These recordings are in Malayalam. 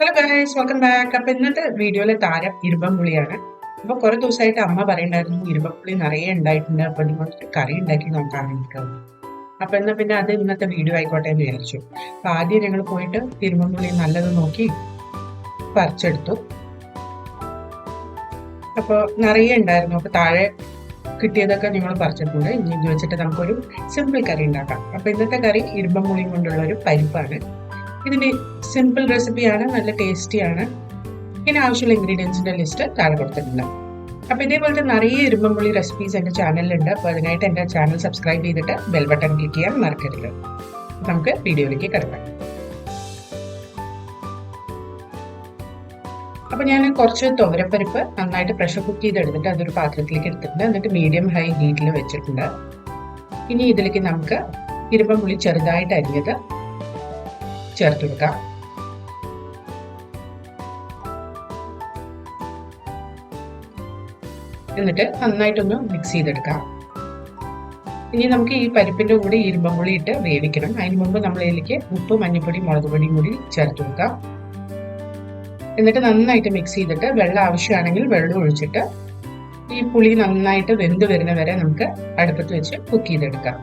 Hello guys, welcome back. അപ്പൊ ഇന്നത്തെ വീഡിയോയിലെ താരം ഇരുമ്പമ്പുളിയാണ്. അപ്പൊ കുറെ ദിവസമായിട്ട് അമ്മ പറയണ്ടായിരുന്നു ഇരുമ്പമ്പുളി നിറയെ ഉണ്ടായിട്ടുണ്ട്, അപ്പൊ നിങ്ങൾക്ക് കറി ഉണ്ടാക്കി നോക്കാൻ വേണ്ടിയിട്ടാണ്. അപ്പൊ എന്നാ പിന്നെ അത് ഇന്നത്തെ വീഡിയോ ആയിക്കോട്ടെ എന്ന് വിചാരിച്ചു. അപ്പൊ ആദ്യം ഞങ്ങൾ പോയിട്ട് ഇരുമ്പമ്പുളി നല്ലത് നോക്കി പറിച്ചെടുത്തു. അപ്പൊ നിറയെ ഉണ്ടായിരുന്നു. അപ്പൊ താഴെ കിട്ടിയതൊക്കെ ഞങ്ങൾ പറിച്ചിട്ടുണ്ട്. ഇനി ഇത് വെച്ചിട്ട് നമുക്കൊരു സിമ്പിൾ കറി ഉണ്ടാക്കാം. അപ്പൊ ഇന്നത്തെ കറി ഇരുമ്പമ്പുളിയും കൊണ്ടുള്ള ഒരു പരിപ്പാണ്. ഇതിന്റെ സിമ്പിൾ റെസിപ്പിയാണ്, നല്ല ടേസ്റ്റിയാണ്. ഇതിന് ആവശ്യമുള്ള ഇൻഗ്രീഡിയൻസിന്റെ ലിസ്റ്റ് താഴെ കൊടുത്തിട്ടുണ്ട്. അപ്പൊ ഇതേപോലത്തെ നിറയെ ഇരുമ്പമ്പുളി റെസിപ്പീസ് എന്റെ ചാനലിലുണ്ട്. അപ്പൊ അതിനായിട്ട് എന്റെ ചാനൽ സബ്സ്ക്രൈബ് ചെയ്തിട്ട് ബെൽ ബട്ടൺ ക്ലിക്ക് ചെയ്യാൻ മറക്കരുത്. നമുക്ക് വീഡിയോയിലേക്ക് കിടക്കാം. അപ്പൊ ഞാൻ കുറച്ച് തുവരപ്പരിപ്പ് നന്നായിട്ട് പ്രഷർ കുക്ക് ചെയ്തെടുത്തിട്ട് അതൊരു പാത്രത്തിലേക്ക് എടുത്തിട്ടുണ്ട്. എന്നിട്ട് മീഡിയം ഹൈ ഹീറ്റിൽ വെച്ചിട്ടുണ്ട്. ഇനി ഇതിലേക്ക് നമുക്ക് ഇരുമ്പമ്പുളി ചെറുതായിട്ട് അരിഞ്ഞത് ചേർത്ത് കൊടുക്കാം. എന്നിട്ട് നന്നായിട്ടൊന്ന് മിക്സ് ചെയ്തെടുക്കാം. ഇനി നമുക്ക് ഈ പരിപ്പിന്റെ കൂടെ ഇരുമ്പമ്പുളി ഇട്ട് വേവിക്കണം. അതിന് മുമ്പ് നമ്മൾ ഇതിലേക്ക് ഉപ്പ്, മഞ്ഞൾപ്പൊടി, മുളക് പൊടിയും കൂടി ചേർത്ത് കൊടുക്കാം. എന്നിട്ട് നന്നായിട്ട് മിക്സ് ചെയ്തിട്ട് വെള്ളം ആവശ്യമാണെങ്കിൽ വെള്ളം ഒഴിച്ചിട്ട് ഈ പുളി നന്നായിട്ട് വെന്ത് വരുന്ന വരെ നമുക്ക് അടുപ്പത്ത് വെച്ച് കുക്ക് ചെയ്തെടുക്കാം.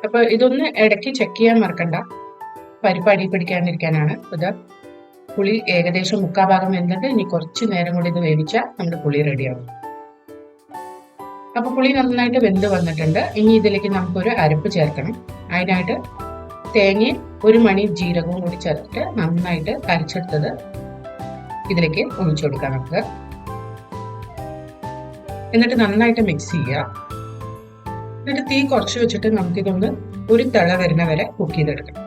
അപ്പൊ ഇതൊന്ന് ഇടയ്ക്ക് ചെക്ക് ചെയ്യാൻ മറക്കണ്ട, പരിപ്പ് അടി പിടിക്കാണ്ടിരിക്കാനാണ്. ഇത് പുളി ഏകദേശം മുക്കാൽ ഭാഗം വെന്തിട്ട് ഇനി കുറച്ച് നേരം കൂടി ഇത് വേവിച്ചാൽ നമ്മുടെ പുളി റെഡിയാവും. അപ്പൊ പുളി നന്നായിട്ട് വെന്ത് വന്നിട്ടുണ്ട്. ഇനി ഇതിലേക്ക് നമുക്കൊരു അരപ്പ് ചേർക്കണം. അതിനായിട്ട് തേങ്ങയും ഒരു മണി ജീരകവും കൂടി ചേർത്തിട്ട് നന്നായിട്ട് അരച്ചെടുത്തത് ഇതിലേക്ക് ഒഴിച്ചു കൊടുക്കാം നമുക്ക്. എന്നിട്ട് നന്നായിട്ട് മിക്സ് ചെയ്യുക. എന്നിട്ട് തീ കുറച്ച് വെച്ചിട്ട് നമുക്കിതൊന്ന് ഒരു തിള വരുന്ന വരെ കുക്ക് ചെയ്തെടുക്കാം.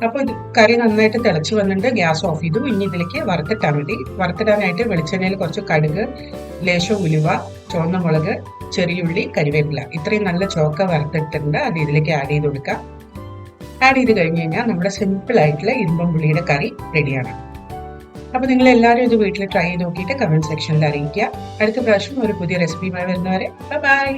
അപ്പോൾ ഇത് കറി നന്നായിട്ട് തിളച്ച് വന്നിട്ട് ഗ്യാസ് ഓഫ് ചെയ്തു. ഇനി ഇതിലേക്ക് വറുത്തിട്ടാൽ മതി. വറുത്തിടാനായിട്ട് വെളിച്ചെണ്ണയിൽ കുറച്ച് കടുക്, ലേശം ഉലുവ, ചുവന്ന മുളക്, ചെറിയുള്ളി, കരിവേപ്പില, ഇത്രയും നല്ല ചോക്ക വറുത്തിട്ടുണ്ട്. അത് ഇതിലേക്ക് ആഡ് ചെയ്ത് കൊടുക്കാം. ആഡ് ചെയ്ത് കഴിഞ്ഞ് കഴിഞ്ഞാൽ നമ്മുടെ സിമ്പിൾ ആയിട്ടുള്ള ഇരുമ്പമ്പുളിയുടെ കറി റെഡിയാണ്. അപ്പൊ നിങ്ങൾ എല്ലാവരും ഇത് വീട്ടിൽ ട്രൈ ചെയ്ത് നോക്കിയിട്ട് കമന്റ് സെക്ഷനിൽ അറിയിക്കുക. അടുത്ത പ്രാവശ്യം ഒരു പുതിയ റെസിപ്പിയുമായി വരുന്നവരെ ബൈ.